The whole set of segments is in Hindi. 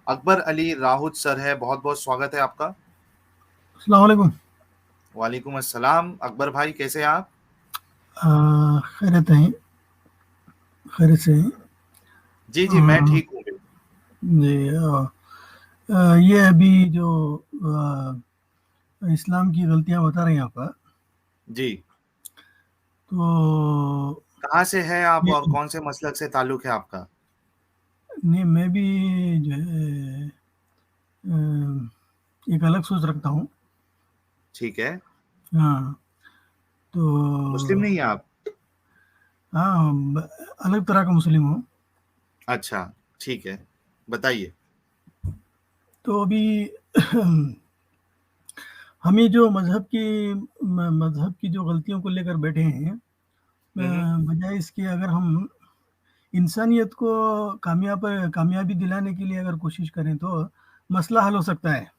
अकबर अली राहुत सर है, बहुत बहुत स्वागत है आपका। अस्सलाम वालेकुम। वालेकुम अस्सलाम। अकबर भाई कैसे हैं आप? खैरियत है, खैरियत से हैं। जी जी, मैं अ, ठीक हूँ। जी। ये अभी जो इस्लाम की गलतियां बता रहे हैं आप, जी। तो कहाँ से हैं आप ये और कौन से मसलक से ताल्लुक है आपका? नहीं, मैं भी जो है एक अलग सोच रखता हूँ। ठीक है। हाँ, मुस्लिम तो नहीं हैं आप? हाँ, अलग तरह का मुस्लिम हूँ। अच्छा, ठीक है, बताइए। तो अभी हम ये जो मजहब की जो गलतियों को लेकर बैठे हैं, हम्म। बजाय इसके अगर हम इंसानियत को कामयाबी दिलाने के लिए अगर कोशिश करें तो मसला हल हो सकता है।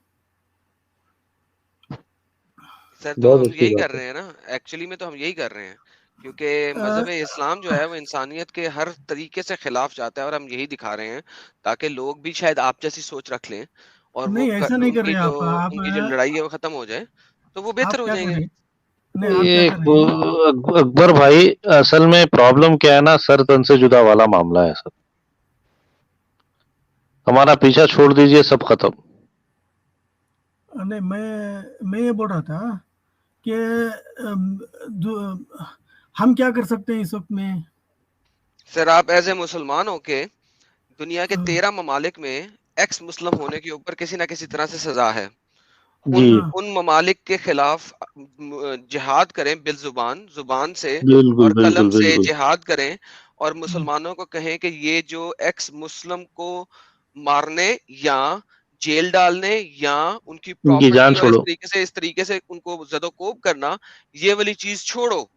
सर तो बहुत हम अच्छी यही बात कर है। रहे हैं ना। एक्चुअली में तो हम यही कर रहे हैं, क्योंकि अ, मजहब इस्लाम जो है वो इंसानियत के हर तरीके से खिलाफ जाता है, और हम यही दिखा रहे हैं ताकि लोग भी शायद आप जैसी सोच रख लें, और नहीं, ऐसा नहीं कर रहे आप उनकी जो लड़ाई है वो खत्म हो जाए, तो वो बेहतर आप हो क्या कर जाएंगे। रहे हैं? नहीं, आप क्या ये कर रहे हैं? अकबर भाई, असल में प्रॉब्लम क्या है ना, सर तन से जुदा वाला मामला है सर। हमारा पीछा छोड़ दीजिए, सब खत्म। नहीं, मैं ये बोल रहा था कि हम क्या कर सकते हैं इस वक्त में। सर आप एज ए मुसलमान होके दुनिया के 13 ममालिक में एक्स मुस्लिम होने के ऊपर किसी ना किसी तरह से सजा है। जी, उन हाँ, उन ममालिक के खिलाफ जिहाद करें, बिल जुबान से बिल्कुल और कलम बिल्कुल से बिल्कुल। जिहाद करें, और मुसलमानों को कहें कि ये जो एक्स मुस्लिम को मारने या जेल डालने या उनकी उनकी प्रॉपर्टी जान और छोड़ो। इस तरीके से उनको जदोकोब करना, ये वाली चीज छोड़ो।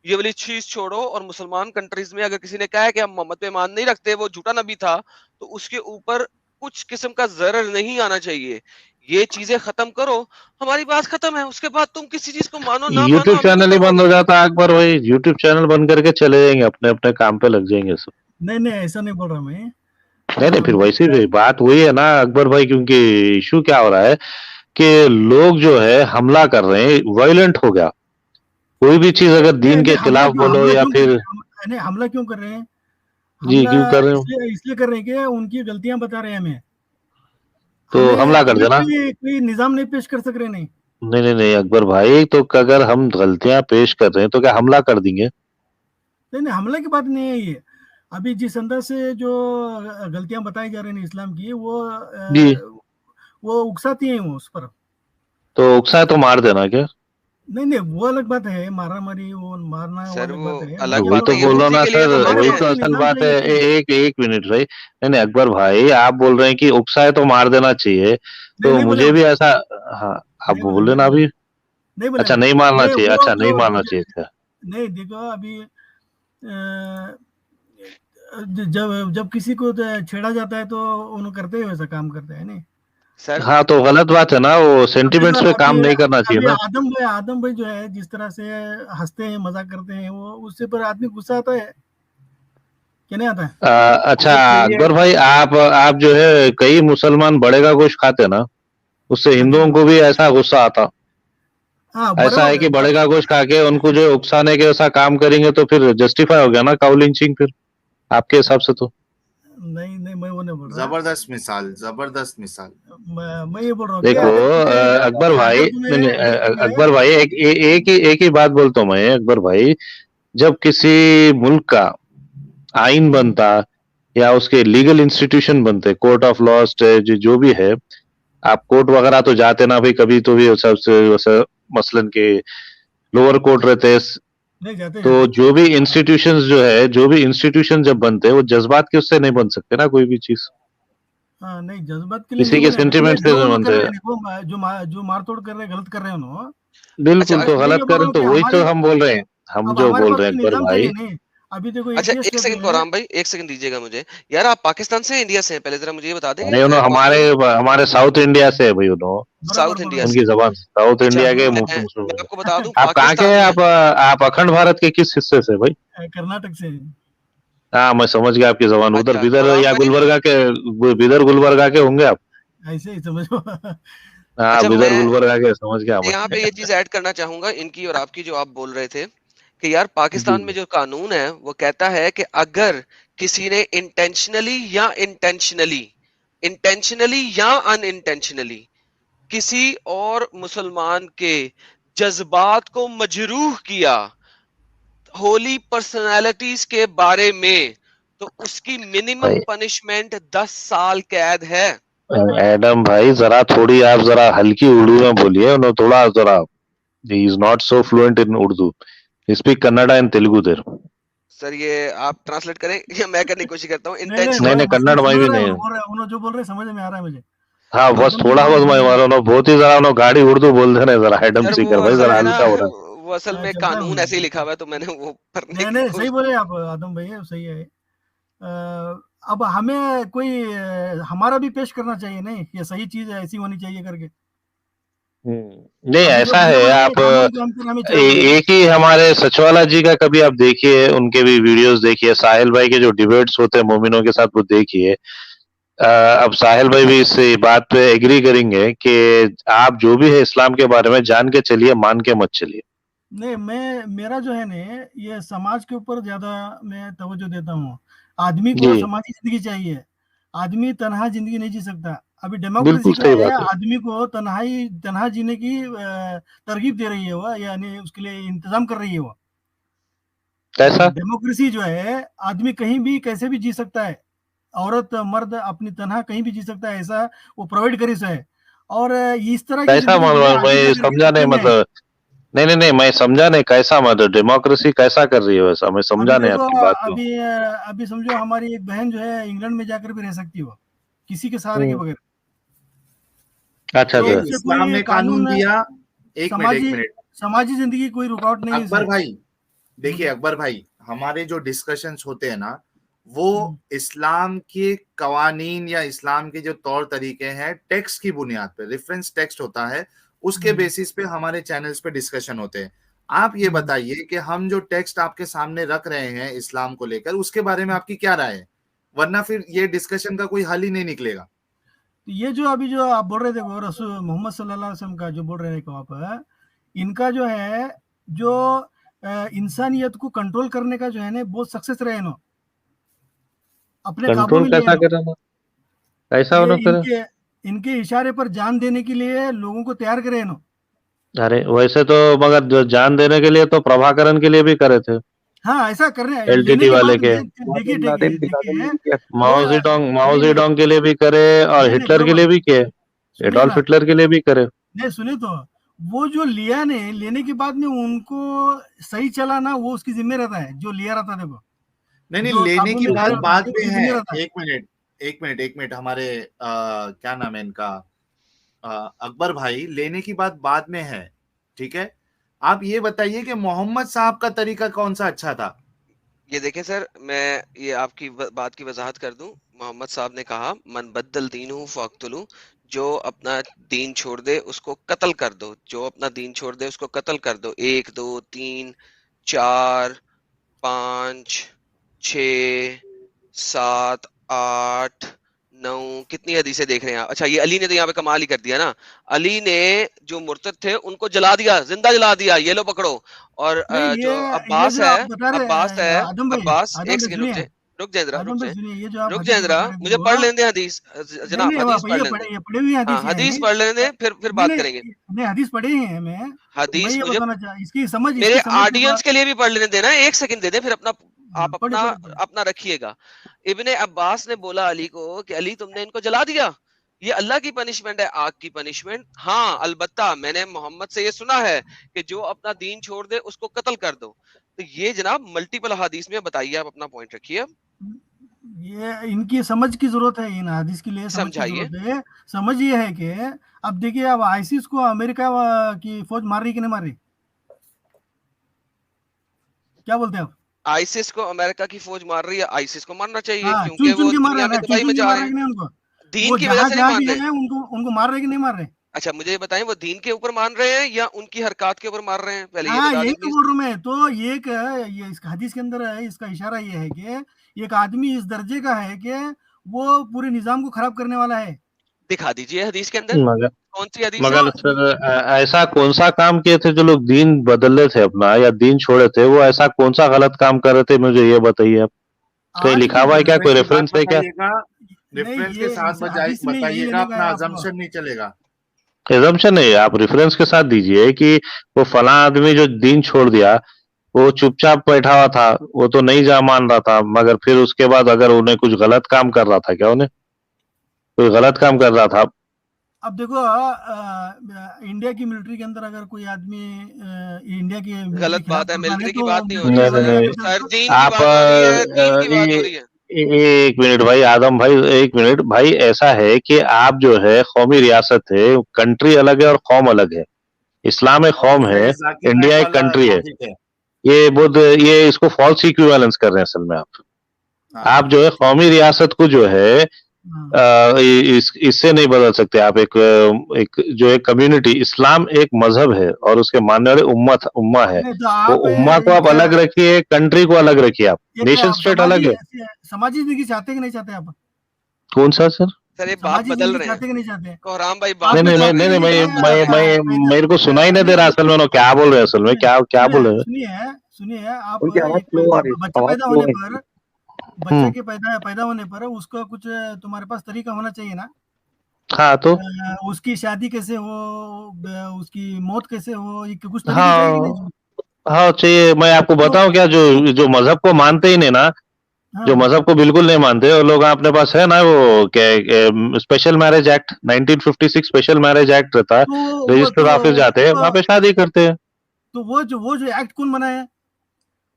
ये वाली चीज छोड़ो, और मुसलमान कंट्रीज में अगर किसी ने कहा है कि हम मोहम्मद पे ईमान नहीं रखते, वो झूठा नबी था, तो उसके ऊपर कुछ किस्म का जरर नहीं आना चाहिए। ये चीजें खत्म करो, हमारी बात खत्म है। उसके बाद तुम किसी चीज को मानो ना मानो, यूट्यूब हमें चैनल ही मतलब बंद नहीं हो है। जाता अकबर भाई, यूट्यूब चैनल बंद करके चले जाएंगे, अपने अपने काम पे लग जाएंगे सब। नहीं नहीं, ऐसा नहीं बोल रहा मैं। नहीं नहीं, फिर मैं वैसे भी बात वही है ना अकबर भाई, क्योंकि इशू क्या हो रहा है कि लोग जो है हमला कर रहे हैं, वायलेंट हो गया। कोई भी चीज अगर नहीं दीन नहीं, के खिलाफ बोलो हमला या क्यों कर फिर। रहे हैं? नहीं, हमला क्यों कर रहे हैं? जी, हमला क्यों कर रहे हो? इसलिए इसलिए कर रहे हैं कि उनकी गलतियां बता रहे हैं हमें। तो हमला कर हमें देना। कोई निजाम नहीं पेश कर सक रहे। नहीं नहीं नहीं नहीं अकबर भाई, तो अगर हम गलतियां पेश कर रहे हैं तो क्या हमला कर देंगे? नहीं नहीं, हमले की बात नहीं है ये। अभी जिस अंदर से जो गलतियां बताई जा रही हैं इस्लाम की, जी। वो उकसाती हैं वो उस पर। तो उकसाए तो मार देना क्या? नहीं नहीं, वो अलग बात है। मारा मारी, वो मारना वो सर अलग वो बात है। मैं अलग क्या वही बोल बात तो रहा नहीं है, हूँ बोल रहा हूँ उसी ना के लिए सर, तो हमारे हम वही हैं। तो पास में असल निजाम बात है। चाहिए नहीं। एक एक मिनट भाई, नहीं नहीं अकबर भाई, आप बोल रहे हैं कि उकसाए तो मार देना चाहिए, नहीं तो नहीं बोले मुझे हम। भी ऐसा। हाँ, आप नहीं बोले, बोले नहीं ना बोले, अभी। नहीं बोले अच्छा, हम। नहीं मारना ये चाहिए, वो अच्छा नहीं जो मारना चाहिए था। नहीं, देखो अभी जब जब किसी को छेड़ा जाता है तो उन्होंने करते हैं, वैसा काम करते हैं। नहीं, सर हाँ, तो गलत बात है ना, वो अभी सेंटिमेंट्स पे काम अभी नहीं करना चाहिए अभी ना। आदम भाई जो है, जिस तरह से हंसते हैं, मजाक करते हैं, वो उससे पर आदमी गुस्सा आता है कि नहीं आता है? अच्छा अच्छा चलिए। अकबर भाई, आप जो है, कई मुसलमान बड़े का गोश्त खाते हैं ना, उससे अच्छा, हिंदुओं को भी ऐसा गुस्सा आता। हाँ, ऐसा बराबर है है, कि बड़े का गोश्त खा के उनको जो उकसाने के ऐसा काम करेंगे तो फिर जस्टिफाई हो गया ना काउ लिंचिंग, फिर आपके हिसाब से तो। नहीं नहीं, मैं वो नहीं बोल रहा। जबरदस्त मिसाल, जबरदस्त मिसाल। मैं ये बोल रहा हूँ कि देखो अगर तुम्हें अकबर भाई, अगर नहीं नहीं, तुम्हें अगर तुम्हें अकबर भाई, एक ही बात बोलता हूँ मैं अकबर भाई। जब किसी मुल्क का आइन बनता या उसके लीगल इंस्टीट्यूशन बनते, कोर्ट ऑफ लॉ, जो भी है, आप कोर्ट वगैरह तो जाते ना भाई कभी, तो भी सबसे वैसे मसलन के लोअर कोर्ट रहते हैं। नहीं जाते तो जाते। जो भी इंस्टीट्यूशन जब बनते हैं, वो जज्बात के उससे नहीं बन सकते ना कोई भी चीज, हाँ, नहीं, जज्बात के लिए नहीं किसी के बने भाई। ये सेंटिमेंट से जो नहीं लोग कर बनते। रहे हैं, देखो, जो मार तोड़ कर रहे हैं, गलत कर रहे हैं उन्होंने। अच्छा बिल्कुल, तो मैं ये गलत बोल रहा करें हूँ तो कि वही तो हमारे हम बोल रहे हैं। हम अब जो हमारे बोल पास रहे हैं कोई अकबर निजाम चाहिए भाई। नहीं। अभी देखो, अच्छा, एटीएस एक करते सेकंड हैं। कोराम भाई, एक सेकंड दीजिएगा मुझे। यार आप पाकिस्तान से इंडिया से हैं, पहले जरा मुझे ये बता देंगे अरे उन्होंने कोराम हमारे भाई। हमारे साउथ इंडिया से है भाई, उन्होंने बराबर साउथ इंडिया बराबर। से। उनकी जबान साउथ अच्छा, इंडिया के मैं आपको बता दूं आप कहाँ के पाकिस्तान हैं? में। आप अखंड भारत के किस हिस्से से भाई? कर्नाटक से। हाँ, मैं समझ गया आपकी ज़बान। उधर अच्छा, बिदर और आप या मैंने गुलबर्गा के बिदर गुलबर्गा के होंगे आप? ऐसे ही समझो। हाँ, अच्छा बिदर मैं गुलबर्गा के, समझ गया मैं। यहाँ पे ये चीज़ ऐड करना चाहूँगा इनकी और आपकी, जो आप बोल रहे थे कि यार जी, पाकिस्तान में जो कानून है वो कहता है कि अगर किसी ने इंटेंशनली या अनइंटेंशनली किसी और मुसलमान के जज्बात को मजरूह किया होली पर्सनालिटीज के बारे में, तो उसकी मिनिमम भाई पनिशमेंट 10 साल कैद है। एडम भाई, ज़रा थोड़ी आप ज़रा हल्की उर्दू में बोलिए, उन्हें थोड़ा ज़रा, he is not so fluent in Urdu. He speak Kannada and Telugu there. Sir ये आप ट्रांसलेट करें या मैं करने की कोशिश करता हूँ? नहीं नहीं, नहीं, इंटेंशनल नहीं, वो कन्नड़ में समझ भी रहे हैं, नहीं वो है। बोल रहे हैं, उन्होंने जो बोल रहे हैं समझ में आ रहा है मुझे। हाँ, बस आदम थोड़ा भाई बहुत मैं बोल मारो ना, बहुत ही ज़रा उन्होंने गाड़ी उर्दू बोल देना ज़रा एडम सर वो सीकर भाई, असल ज़रा में ना, हल्का हो रहा है। वो असल में चलता है कानून मुझे। ऐसे ही लिखा हुआ है तो मैंने वो पढ़ने नहीं की नहीं, सही कोशिश। बोले आप आदम भाई, सही है। अब हमें कोई हमारा भी पेश करना चाहिए, नहीं ये सही चीज है, ऐसी होनी चाहिए करके। नहीं, अभी जो ऐसा भैया है, बताए आप कानून के अंतर हमें चाहिए। एक ही हमारे सचवाला जी का कभी आप देखिए, उनके भी वीडियोस देखिए, साहिल भाई के जो डिबेट्स होते हैं मोमिनों के साथ वो देखिए। अब साहिल भाई भी इस बात पे एग्री करेंगे कि आप जो भी है इस्लाम के बारे में जान के चलिए, मान के मत चलिए। नहीं, मेरा जो है ना, ये समाज के ऊपर ज्यादा मैं तवज्जो देता हूँ। आदमी को जी, समाजी जिंदगी चाहिए। आदमी तनहा जिंदगी नहीं जी सकता। अभी बिल्कुल डेमोक्रेसी क्या सही है, बात है। आदमी को तनहा जीने की तरगीब दे रही है वो, यानी उसके लिए इंतजाम कर रही है वो। कैसा? डेमोक्रेसी जो है, आदमी कहीं भी कैसे भी जी सकता है। औरत मर्द अपनी तनहा कहीं भी जी सकता है, ऐसा वो प्रोवाइड करी से है। और इस तरह की कैसा जिंदगी जीना मतलब, आगे मैं जाकर के समझा नहीं, खतरे में है। मतलब नहीं, नहीं, नहीं, मैं समझा नहीं, कैसा मतलब डेमोक्रेसी कैसा कर रही है वैसा, मैं अभी समझा नहीं देखो, आपकी बात को। अभी समझो हमारी एक बहन जो है इंग्लैंड में जाकर भी रह सकती हो, किसी के सहारे के हम्म, बगैर। अच्छा, तो ये अच्छा। उससे इस्लाम कोई ने कानून कानून, दिया। एक मिनट, एक समाजी मिनट। समाजी जिंदगी कोई रुकावट नहीं है अकबर इसमें। भाई, देखिए हम्म, अकबर भाई, हमारे जो डिस्कशंस होते हैं ना, वो हम्म, इस्लाम के कवानीन या इस्लाम के जो तौर तरीके हैं, टेक्स्ट की बुनियाद पे, रेफरेंस टेक्स्ट होता है, उसके हम्म, बेसिस पे हमारे चैनल्स पे डिस्कशन होते हैं। आप ये हम्म। बताइए कि हम जो टेक्स्ट आपके सामने रख रहे हैं इस्लाम को लेकर, उसके बारे में आपकी क्या राय है? वरना फिर ये डिस्कशन का कोई हल ही नहीं निकलेगा। तो ये जो अभी जो आप बोल रहे थे वो रसूल मोहम्मद सल्लल्लाहु अलैहि वसल्लम का जो बोल रहे थे आप, इनका जो है, जो इंसानियत को कंट्रोल करने का जो है ना, बहुत सक्सेस रहे नो, अपने काबू कंट्रोल में लिए कैसा नो। कर रहा था, कैसा ये होना फिर? इनके इनके इशारे पर जान देने के लिए लोगों को तैयार करे नो। अरे वैसे तो, मगर जो जान देने के लिए तो प्रभाकरण के लिए भी करे थे, हाँ, ऐसा करने लेने एलटीटी के वाले बाद के। में देखिए देखिए देखिए वो माओ नहीं जेडोंग के लिए भी करे, और नहीं नहीं, हिटलर के बरोबर। लिए भी किए, सुनिए एडोल्फ ना, हिटलर के लिए भी करे। नहीं सुनिए तो, वो जो लिया ने, लेने के बाद में उनको सही चला ना, वो उसकी जिम्मे रहता है, जो लिया रहता देखो, नहीं नहीं, जो लेने काबू की में बात लिया रहता बाद है, में उसकी है। जिम्मे रहता है। एक मिनट, एक मिनट, एक मिनट, हमारे क्या नाम है इनका, अकबर भाई, लेने की बात बाद में है, ठीक है। आप ये बताइए कि मोहम्मद साहब का तरीका कौन सा अच्छा था? ये देखें सर, मैं ये आपकी बात की वजाहत कर दूं। मोहम्मद साहब ने कहा मन बद्दल दीनहु फक्तुलू, जो अपना दीन छोड़ दे उसको कत्ल कर दो, जो अपना दीन छोड़ दे उसको कत्ल कर दो। 1 2 3 4 5 6 7 8 9, कितनी हदीसें देख रहे हैं आप? अच्छा, ये अली ने तो यहाँ पे कमाल ही कर दिया ना। अली ने जो मुर्तद थे उनको जला दिया, जिंदा जला दिया, ये लो पकड़ो। और नहीं, जो ये अब्बास जो है, आप बता रहे अब्बास है, आदम एक भाई सेकंड रुक सुनिए, जाए, रुक जाए जरा, आदम भाई सुनिए, ये जो आप रुक हदीस जाए जरा, बता रहे थे मुझे पढ़ वो, लेने दें हदीस। नहीं जनाब नहीं, हदीस आप पढ़ ये लेने पढ़े, दें। ये पढ़े हुई हाँ, हदीसें हदीस हैं। पढ़ लेने दें, फिर नहीं बात नहीं करेंगे। नहीं, हदीस पढ़े हैं मैं हदीस ये मुझे, बताना चाह, मेरे इसकी समझ के ऑडियंस बाद। के लिए भी पढ़ लेने देना, एक सेकंड दे दे, फिर अपना हाँ, आप पढ़े अपना पढ़े पढ़े। अपना रखिएगा। इब्ने अब्बास ने बोला अली को कि अली तुमने इनको जला दिया, ये अल्लाह की पनिशमेंट है, आग की पनिशमेंट। हाँ अलबत्ता मैंने मोहम्मद से ये सुना है कि जो अपना दीन छोड़ दे उसको कत्ल कर दो। तो ये जनाब मल्टीपल हदीस में बताइए, आप अपना पॉइंट रखिए, ये इनकी समझ की जरूरत है, इन हदीस के लिए समझ की समझाइए। जरूरत है। समझ ये है कि अब देखिए, अब आईसिस को अमेरिका की फौज मार रही कि नहीं मार रही, क्या बोलते हैं आप? आईसिस को अमेरिका की फौज मार रही है, आईसिस को मारना चाहिए, हाँ, क्योंकि चुन चुन वो के मार रहे दुनिया हैं में ना, चुन तबाही में चुन के जा मार रहे रहे हैं कि हैं। नहीं उनको? दीन वो की वजह जहां से नहीं जहां मान भी रहे। है उनको उनको मार रहे हैं कि नहीं मार रहे? अच्छा मुझे ये बताएं, वो दीन के ऊपर मान रहे हैं या उनकी हरकत के ऊपर मार रहे हैं, पहले ये हाँ, बता यही दें तो प्लीज। बोल रहा हूँ मैं। तो ये इस हदीस के अंदर है, इसका इशारा ये है कि एक आदमी इस दर्जे का है कि वो पूरे निजाम को खराब करने वाला है। दिखा दीजिए हदीस के अंदर, मगर कौन सी हदीस है? मगर सर ऐसा कौन सा काम किए थे जो लोग दीन बदल रहे थे अपना या दीन छोड़े थे, वो ऐसा कौन सा गलत काम कर रहे थे, मुझे ये बताइए आप। कहीं आज लिखा भी हुआ है क्या, कोई रेफरेंस की बात रेफरेंस है क्या? बताइएगा, नहीं, रेफरेंस के ये साथ इस हदीस में यही बताइएगा, लेने का अपना है आपको। अजम्पशन नहीं चलेगा। एजम्पशन नहीं, आप रेफरेंस के साथ दीजिए कि वो फला आदमी जो दीन छोड़ दिया, वो चुपचाप बैठा हुआ था, वो तो नहीं जा मान रहा था, मगर फिर उसके बाद अगर उन्हें कुछ गलत काम कर रहा था क्या, उन्हें कोई गलत काम कर रहा था? अब देखो इंडिया की मिलिट्री के अंदर अगर कोई आदमी इंडिया की मिलिट्री के गलत खिलाफ बात है, कुर्बान है मिलिट्री की तो बात नहीं हो रही नहीं है नहीं मिलिट्री नहीं, वाले सर, तो दीन की आप बात हो रही है, दीन की बात हो रही है। एक मिनट भाई, आदम भाई एक मिनट भाई, ऐसा है कि आप जो है कौमी रियासत है, कंट्री अलग है और कौम अलग है। इस्लाम एक कौम ये है, जाकिर इंडिया नायक एक वाला कंट्री है। लॉजिक है। ये बुद्ध, ये इसको फॉल्स इक्विवेलेंस कर रहे हैं असल में आप। हाँ, आप जो है कौमी रियासत को जो है हाँ। इससे नहीं बदल सकते आप। एक जो एक कम्युनिटी, इस्लाम एक मजहब है और उसके मानने वाले उम्मा है। नहीं तो वो आप उम्मा को आप अलग रखिए, कंट्री को अलग रखिए, आप एक नेशन आप स्टेट अलग है। समाजी जिंदगी चाहते कि नहीं चाहते आप? कौन सा सर? सर ये बात समाजी बदल जिंदगी रहे हैं चाहते कि नहीं चाहते? कोहराम भाई, बात नहीं नहीं, बदल मैं रहे नहीं हैं। नहीं, मैं मेरे को सुनाई नहीं दे रहा नहीं, असल में, उन्होंने क्या बोल रहे हैं असल में, क्या क्या बोल रहे हैं? सुनिए आप उनकी आवाज एक स्लो आ रही है, बच्चा आवाज पैदा स्लो होने है। पर बच्चा के पैदा होने पर उसका कुछ तुम्हारे पास तरीका होना चाहिए ना। हाँ तो उसकी शादी कैसे हो, उसकी मौत कैसे हो, ये कुछ तरीके चाहिए कि हाँ नहीं? हाँ चाहिए। मैं आपको तो बताऊं क्या, जो जो मजहब को मानते ही नहीं ना, जो हाँ मजहब को बिल्कुल नहीं मानते वो लोग अपने पास है ना, वो क्या special marriage act 1956 special marriage act रहता है, रजिस्टर ऑफिस जाते हैं, वहां पे शादी करते हैं। तो वो जो एक्ट कौन बनाया है?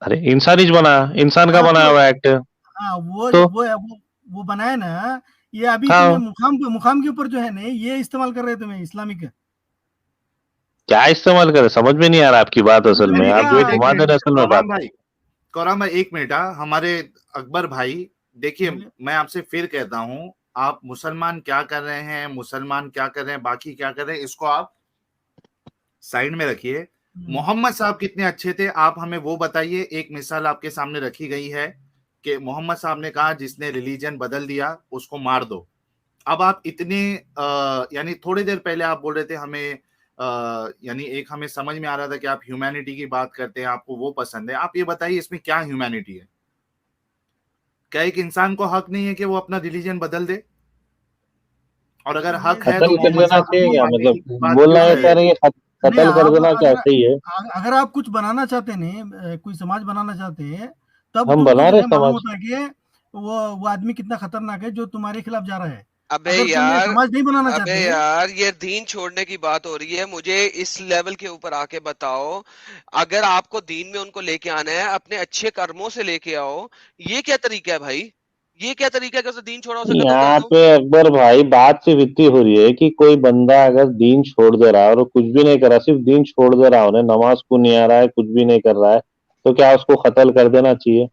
अरे इंसान ही बनाया, इंसान का हाँ बनाया तो हुआ एक्ट है। हाँ तो वो बनाया ना। ये अभी तुम्हें हाँ, मुकाम के ऊपर जो है ना ये इस्तेमाल कर रहे हैं तुम्हें इस्लामिक। क्या इस्तेमाल करे, समझ में नहीं आ रहा आपकी बात असल में, इस्लामिक आप जो है एक घुमा दे मिनट, रहे हैं असल में बात। कौराम भाई एक मिनट। हमारे अकबर भाई, देखिए बोलिए। मैं आपसे फिर कहता हूँ, आप मुसलमान क्या कर रहे हैं, मुसलमान क्या कर रहे हैं, बाकी क्या कर रहे हैं, इसको आप साइड में रखिए। मोहम्मद साहब कितने अच्छे थे, आप हमें वो बताइए। एक मिसाल आपके सामने रखी गई है कि मोहम्मद साहब ने कहा जिसने रिलीजन बदल दिया उसको मार दो। अब आप इतने यानी थोड़ी देर पहले आप बोल रहे थे हमें यानी एक हमें समझ में आ रहा था कि आप ह्यूमैनिटी की बात करते हैं, आपको वो पसंद है। आप ये बताइए इसमें क्या ह्यूमैनिटी है? क्या एक इंसान को हक नहीं है कि वो अपना रिलीजन बदल दे? और अगर हक है तो कत्ल कर मोहम्मद देना साहब चाहिए अपनी क्या, मारने की मतलब बात बोलना क्यों है कर कह रहे रहे थे? हैं नहीं कत्ल कर आप देना क्या सही है? अगर आप कुछ बनाना चाहते नहीं, कोई समाज बनाना चाहते हैं, तब हम तुमको बना जो रहे है मालूम समाज। होता है कि वो आदमी कितना खतरनाक है जो तुम्हारे खिलाफ जा रहा है। अबे अगर तुम ये यार, समाज नहीं बनाना अबे चाहते यार, ये दीन छोड़ने की बात हो रही है, मुझे इस लेवल के ऊपर आके बताओ। अगर आपको दीन में उनको लेके आना है, अपने अच्छे कर्मों से लेके आओ। ये क्या तरीका है भाई? ये क्या तरीका है कि उसे दीन छोड़ा, उसे कत्ल कर यहाँ दो? पे अकबर भाई बात सिर्फ इतनी हो रही है कि कोई बंदा अगर दीन छोड़ दे रहा है और वो कुछ भी नहीं कर रहा, सिर्फ दीन छोड़ दे रहा है, उन्हें नमाज को नहीं आ रहा है, कुछ भी नहीं कर रहा है, तो क्या उसको कत्ल कर देना चाहिए?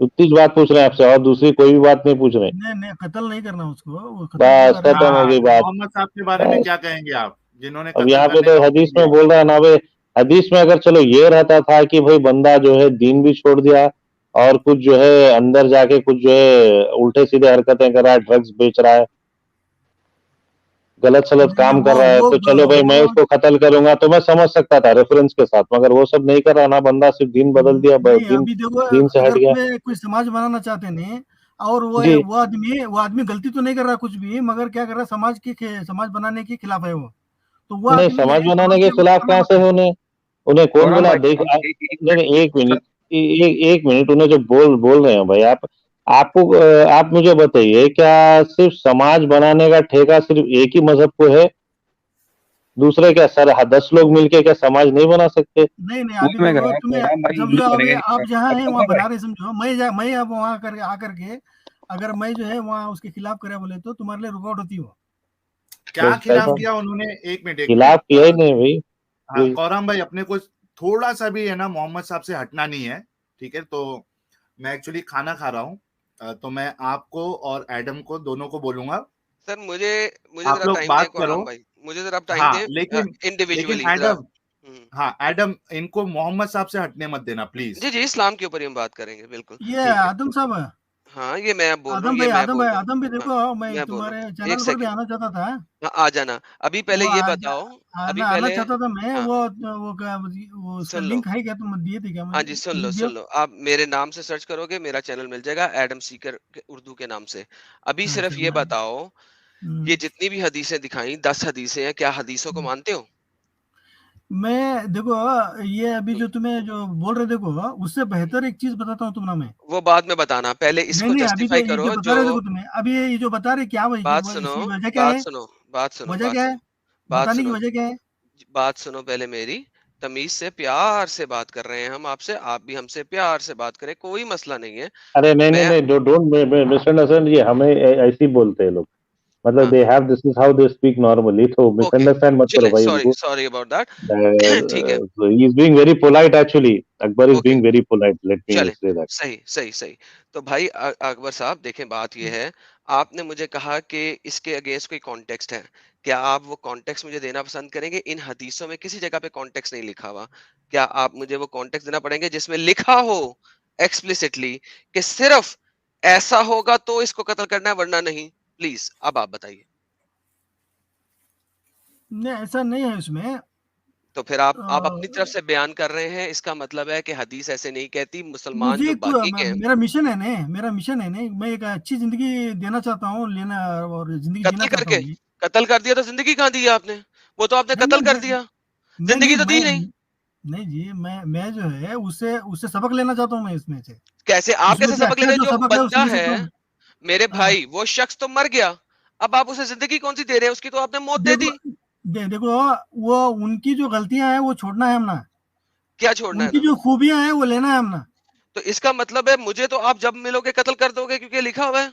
उतनी बात पूछ रहे हैं आपसे, और दूसरी कोई भी बात नहीं पूछ रहे। नहीं कत्ल नहीं करना उसको, वो कत्ल क्यों बस कर रहे खत्म हो हैं? गई तो बात। मोहम्मद साहब के बारे में बस क्या कहेंगे आप, जिन्होंने अब कत्ल यहाँ पे करने तो का हदीस हुक्म में दिया? बोल रहा है ना भाई, हदीस में अगर चलो ये रहता था कि भाई बंदा जो है दीन भी छोड़ दिया और कुछ जो है अंदर जाके कुछ जो है उल्टे सीधे हरकतें कर रहा है, ड्रग्स बेच रहा है, गलत सलत नहीं काम कर रहा है, तो चलो भाई मैं उसको कत्ल करूंगा, तो मैं समझ सकता था रेफरेंस के साथ, मगर वो सब नहीं कर रहा ना, बंदा सिर्फ दीन बदल दिया, नहीं दीन अभी देखो, दीन से हट अगर गया। तुम्हें कोई समाज बनाना चाहते नहीं और जी वो आदमी गलती तो नहीं कर रहा कुछ भी, मगर क्या कर रहा है, समाज बनाने के खिलाफ है वो। तो वो नहीं, आदमी समाज बनाने समाज के के खिलाफ बनाना कहाँ मत से है। है उन्हें? उन्हें कौन गौरव बोला? भाई, देख एक नहीं नहीं, एक सर, मिनट, एक मिनट, उन्हें जो बोल रहे हैं भाई आप, आपको आप मुझे बताइए, क्या सिर्फ समाज बनाने का ठेका सिर्फ एक ही मजहब को है? दूसरे क्या सर 10 लोग मिलके क्या समाज नहीं बना सकते? नहीं वही अभी मैं कह देखो रहा हूँ, तुम्हें गौरव भाई समझो, नहीं अभी बनेगा आप जहाँ हैं वहाँ गौरव भाई। बना रहे, समझो मैं अब वहाँ कर आकर के अगर मैं जो है वहाँ उसके खिलाफ करे बोले तो तुम्हारे लिए रुकावट होती हो। क्या बस खिलाफ पैसा किया उन्होंने? एक मिनट एक खिलाफ मिनट। किया ही नहीं भाई। हाँ कौराम भाई, अपने को थोड़ा सा भी है ना मोहम्मद साहब से हटना नहीं है, ठीक है? तो मैं एक्चुअली खाना खा रहा हूँ, तो मैं आपको और एडम को दोनों को बोलूंगा, सर मुझे आप जरा लोग टाइम दें बात करो। कोहराम भाई, मुझे जरा टाइम हाँ दें लेकिन इंडिविजुअली जरा। एडम हाँ एडम, इनको मोहम्मद साहब से हटने मत देना प्लीज। जी जी, इस्लाम के ऊपर ही हम बात करेंगे, बिल्कुल। ये ठीक है। आदम साहब है। हाँ, ये मैं बोल रहा हूँ, आदम ये भाई, मैं आदम बोल भाई, रहा हूँ। आदम भी हाँ, देखो, मैं मैं बोल रहा तुम्हारे हूँ। एक चैनल पर भी सेकंड, आना चाहता था। हाँ, आ जाना। अभी पहले वो ये आज बताओ, अभी आना पहले चाहता था मैं। हाँ, वो क्या, वो उसका सुन लो। लिंक है क्या, तुम दिए थे क्या हाँ मुझे? जी, सुन लो, लिंक दियो। सुन लो। आप मेरे नाम से सर्च करोगे, मेरा चैनल मिल जाएगा, एडम सीकर उर्दू के नाम से। अभी अच्छा सिर्फ ये मैं बताओ, ये जितनी भी हदीसें दिखाई, 10 हदीसें हैं, क्या हदीसों को मानते हो? मैं देखो, ये अभी जो तुम्हें जो बोल रहे, देखो उससे बेहतर एक चीज बताता हूँ तुम्हें मैं। वो बाद में बताना, पहले नहीं इसको नहीं, अभी जो जस्टिफाई ये जो करो बता जो रहे, देखो तुम्हें अभी ये जो बता रहे, क्या बात सुनो, इसकी वजह क्या बात है? सुनो, बात सुनो, वजह बात क्या है? सुनो, बात बताने की सुनो, वजह क्या है? बात सुनो पहले मेरी। तमीज से, प्यार से बात कर रहे हैं हम आपसे, आप भी हमसे प्यार से बात करें, कोई मसला नहीं है। अरे नहीं नहीं मैं नहीं, डोंट मिसअंडरस्टैंड, ये हमें ऐसे ही बोलते हैं लोग, मतलब हाँ, they have, this is how they speak normally, तो ओके, मिसअंडरस्टैंड मत करो चले, भाई सॉरी उनको। Sorry about that. ठीक है, he is being very polite actually, Akbar is okay, being very polite, let me चले, से दैट। सही सही सही। तो भाई अकबर साहब देखें, बात ये है, आपने मुझे कहा कि इसके अगेंस्ट कोई कॉन्टेक्स्ट है, क्या आप वो कॉन्टेक्स्ट मुझे देना पसंद करेंगे? इन हदीसों में किसी जगह पे कॉन्टेक्स्ट नहीं लिखा हुआ, क्या आप मुझे वो कॉन्टेक्स्ट देना पड़ेंगे जिसमें लिखा हो एक्सप्लिसिटली कि सिर्फ ऐसा होगा तो इसको कत्ल करना है, वरना नहीं? प्लीज अब आप बताइए। नहीं, ऐसा नहीं है उसमें। तो फिर आप अपनी तरफ से बयान कर रहे हैं, इसका मतलब है कि हदीस ऐसे नहीं कहती, मुसलमान मुझे जो बाकी के हैं। मेरा मिशन है ना, मेरा मिशन है ना, मैं एक अच्छी जिंदगी देना चाहता हूँ, लेना और जिंदगी जीना कत्ल चाहता करके, हूँ मैं। कत्ल कर दिया तो जिंदगी कहाँ दी है आपने? वो तो आपने नहीं कत्ल कर नहीं दिया, नहीं नहीं, जिंदगी तो दी नहीं। नहीं जी, मैं जो है उससे उससे सबक लेना चाहता हूँ मैं इसमें से। कैसे, आप उसमें कैसे से सबक ले अच्छा रहे जो हैं? जो सबक है बंदा उसमें से है, तुम। मेरे हाँ, भाई, वो शख्स तो मर गया, अब आप उसे जिंदगी कौन सी दे रहे हैं? उसकी तो आपने मौत दे देखो दी। देखो, वो उनकी जो गलतियां हैं वो छोड़ना है हमना, क्या छोड़ना है उनकी ना? जो खूबियां हैं वो लेना है हमना। तो इसका मतलब है मुझे तो आप जब मिलोगे कत्ल कर दोगे, क्योंकि लिखा हुआ है, ये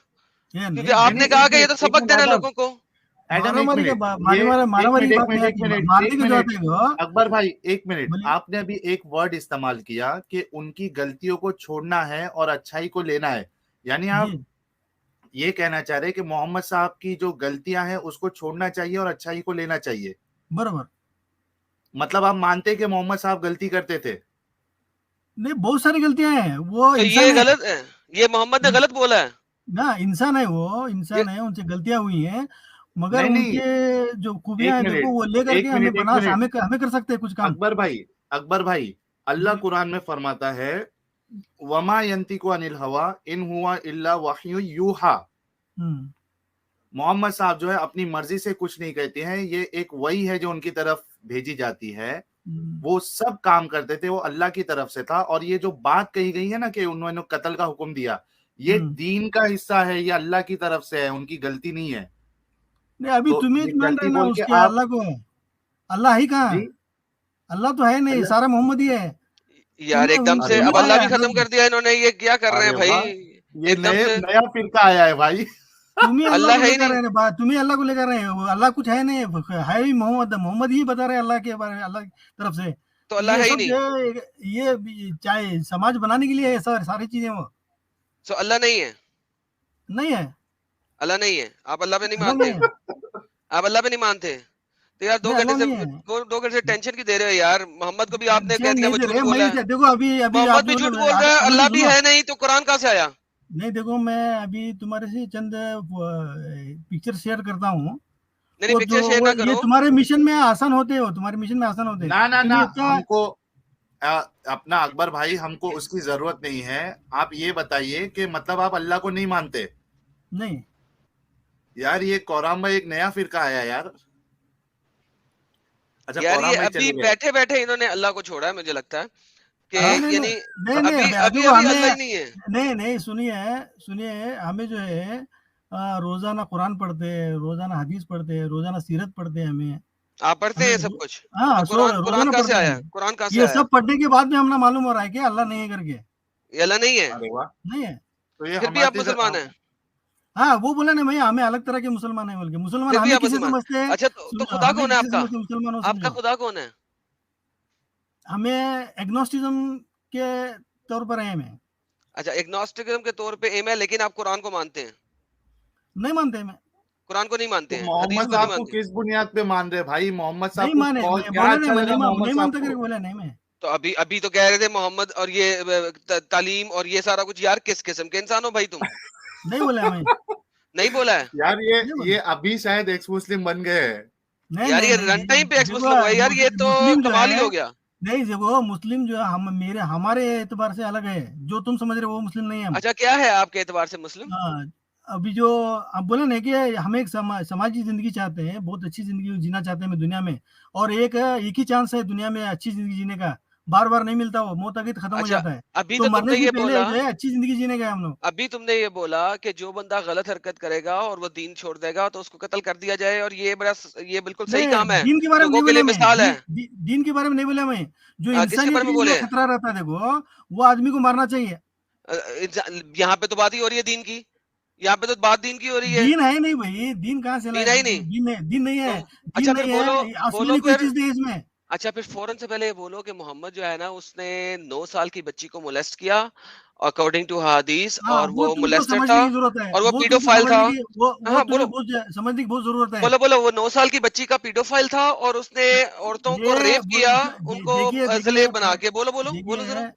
क्योंकि नहीं नहीं आपने नहीं, कहा एक कि ये मिनट तो एक सबक मिनट देना है एडम, लोगों को। एडम मारा एक मारी का मिनट, ये मारा मारी की एक बात नहीं मिनट आती, एक मारने मिनट की जो एक आती है मिनट, वो। अकबर भाई एक मिनट, बोलिए। आपने अभी एक वर्ड इस्तेमाल किया कि उनकी गलतियों को छोड़ना है और अच्छाई को लेना है, यानी जी, आप ये कहना चाह रहे हैं कि मोहम्मद साहब की जो गलतियां हैं उसको छोड़ना चाहिए और अच्छाई को लेना चाहिए। बराबर। मतलब आप मानते हैं कि मोहम्मद साहब गलती करते थे? नहीं, बहुत सारी गलतियां हैं, वो तो ये इंसान है। गलत है, ये मोहम्मद ने गलत बोला है। ना, इंसान है, वो ये इंसान है, उनसे गलतियां हुई हैं, मगर नहीं नहीं, उनके जो खूबियां एक हैं देखो, मिनट वो लेकर के एक हमें मिनट एक बना, मिनट, हमें कर सकते हैं कुछ काम। अकबर भाई, अकबर भाई, अल्लाह जी। कुरान में फरमाता है, वमा यंतिकु अनिल हवा इन हुआ इल्ला वह्यु यूहा। हम्म। मोहम्मद साहब जो है अपनी मर्जी से कुछ नहीं कहते हैं, ये एक वही है जो उनकी तरफ भेजी जाती है, हम्म। वो सब काम करते थे, वो अल्लाह की तरफ से था। और ये जो बात कही गई है ना कि उन्होंने कत्ल का हुक्म दिया, ये हम्म। दीन का हिस्सा है, ये अल्लाह की तरफ से है, उनकी गलती नहीं है। नहीं, अभी तो तुम्हें ये मान रहे गलती ना बोल के उसके आप, अल्लाह को। अल्लाह ही कहाँ है? जी, अल्लाह तो है नहीं, अल्लाह, सारा मोहम्मद ही है। यार एकदम से अरे अब तुम्हें क्या अल्लाह वाह, है भी अल्लाह खत्म कर दिया इन्होंने, ये क्या कर रहे अरे हैं भाई? वाह, ये एकदम नए से नया फिरका आया है भाई। तुम ही अल्लाह अल्लाह को है ही लेकर नहीं, रहे हैं बात, तुम ही अल्लाह को लेकर रहे हैं, वो अल्लाह कुछ है नहीं, है ही मोहम्मद, मोहम्मद ही बता रहे हैं अल्लाह के बारे में, अल्लाह की तरफ से। तो तो अल्लाह ये है ही सब नहीं, जो है, चाहे समाज बनाने के लिए है, सारी चीजें वो तो अल्लाह नहीं है, नहीं है। अल्लाह नहीं है, आप अल्लाह पे नहीं अल्लाह मानते, नहीं है। आप अल्लाह पे नहीं मानते। तो यार नहीं, अल्लाह नहीं है। 2 घंटे से टेंशन की दे रहे हो यार? मोहम्मद को भी आपने कह टेंशन दिया नहीं वो दे झूठ रहे, मैं बोला है, इसे देखो, अभी अभी आप मोहम्मद भी जो झूठ बोल रहा है, अभी अल्लाह तो भी सुनो। है नहीं, तो कुरान कहाँ से आया? नहीं देखो, मैं अभी तुम्हारे से चंद पिक्चर शेयर करता हूँ। नहीं नहीं, पिक्चर शेयर वो ना ये करो। तुम्हारे मिशन में आसान होते हो, तुम्हारे मिशन में आसान होते, ना ना ना, क्योंकि इसका हमको अपना अकबर भाई, हमको उसकी जरूरत नहीं है। आप ये बताइए कि मतलब आप अल्लाह को नहीं मानते? नहीं। यार ये कौराम भाई एक नया फिरका आया यार। अच्छा, यार ये कौराम भाई अभी चले गए। बैठे बैठे इन्होंने अल्लाह को छोड़ा है, मुझे लगता है नहीं कि नहीं नहीं यानी नहीं नहीं, अभी अभी देखो अभी हमें, अल्लाह ही नहीं है। नहीं नहीं, सुनिए सुनिए, हमें जो है रोजाना कुरान पढ़ते हैं, रोजाना हदीस पढ़ते हैं, रोजाना सीरत पढ़ते हैं हमें। आप पढ़ते हमें हैं सब कुछ? तो हाँ, कुरान कुरान रोजाना कहाँ से पढ़ते आया है? हैं। कुरान कहाँ से ये आया है? सब पढ़ने के बाद में हमने मालूम हो रहा है कि अल्लाह नहीं है करके। ये अल्लाह नहीं है, अरे वाह, नहीं है। तो ये फिर भी आप हमारे मुसलमान हैं, हाँ, वो बोला ना भैया, हमें अलग तरह के मुसलमान है बोल के। मुसलमान फिर भी हमें आप किसे मुसलमान। समझते हैं? अच्छा, तो सुनो, खुदा हमें कौन है किसे आपका? समझते हैं मुसलमान हो, आपका समझो। खुदा कौन है? हमें एग्नोस्टिज्म के तौर पर है हमें। अच्छा, एग्नोस्टिकिज्म के तौर पे एम है, लेकिन आप कुरान को मानते हैं? नहीं मानते हमें। कुरान को नहीं मानते तो हैं, हदीस मोहम्मद को नहीं साहब को मानते। किस बुनियाद पे मान रहे भाई? मोहम्मद साहब नहीं को माने, कौन मैं क्या बोला अच्छा नहीं, लगा नहीं मोहम्मद साहब मानता को? करके बोला नहीं मैं। तो अभी तो कह रहे थे मोहम्मद और ये तालीम और ये सारा कुछ, यार किस किस्म के इंसान हो भाई तुम? नहीं बोला मैं, नहीं बोला है यार नहीं बोला। ये अभी शायद एक्स मुस्लिम बन गए हैं। नहीं यार, नहीं ये नहीं, रन टाइम पे एक्स देखो मुस्लिम हुआ है यार, ये तो मुस्लिम जो कमाल ही है, हो गया। नहीं देखो मुस्लिम जो है हमारे एतबार से अलग है, जो तुम समझ रहे हो वो मुस्लिम नहीं है हम। अच्छा, क्या है आपके एतबार से मुस्लिम? हाँ, अभी जो आप बोले ना कि हम एक समाजी जिंदगी चाहते हैं, बहुत अच्छी जिंदगी जीना चाहते हैं दुनिया में, और एक ही चांस है दुनिया में अच्छी जिंदगी जीने का, बार बार नहीं मिलता, वो मौत आगे खत्म हो अच्छा, जाता है, अभी तो तो मरने तुमने से ये पहले बोला, जो है अच्छी जिंदगी जीने का हम लोग। अभी तुमने ये बोला कि जो बंदा गलत हरकत करेगा और वो दीन छोड़ देगा तो उसको कत्ल कर दिया जाए, और ये ये बिल्कुल सही नहीं काम है, दीन के बारे में लोगों नहीं के लिए बोला मैं, मिसाल है। दीन के बारे में नहीं बोला मैं, जो किसके इंसानियत बारे के में लिए बोले? जो खतरा रहता है देखो, वो आदमी को मारना चाहिए। यहाँ पे तो बात ही हो रही है दीन की, यहाँ पे तो बात दीन की हो रही है। दीन है नहीं भाई, दीन कहाँ से लाए? दीन है ही नहीं दीन नहीं तो है, अच्छा दीन फिर नहीं बोलो, है, बोलो असली कोई फिर। चीज नहीं है इसमें। अच्छा, फिर फौरन से पहले ये बोलो कि मोहम्मद जो है ना, उसने 9 साल की बच्ची को मोलेस्ट किया अकॉर्डिंग टू हदीस, हाँ, और वो वो तुमको मोलेस्टेड समझने था, की जरूरत है, और वो वो तुमको पीडोफाइल था। समझने की, वो हाँ तुम्हें बोलो, बहुत समझने की बहुत जरूरत है। बोलो बोलो, वो 9 साल की बच्ची का पीडोफाइल था और उसने औरतों को ये रेप किया, उनको देखिए देखिए स्लेव बना के। बोलो बोलो बोलो देखिए जरा,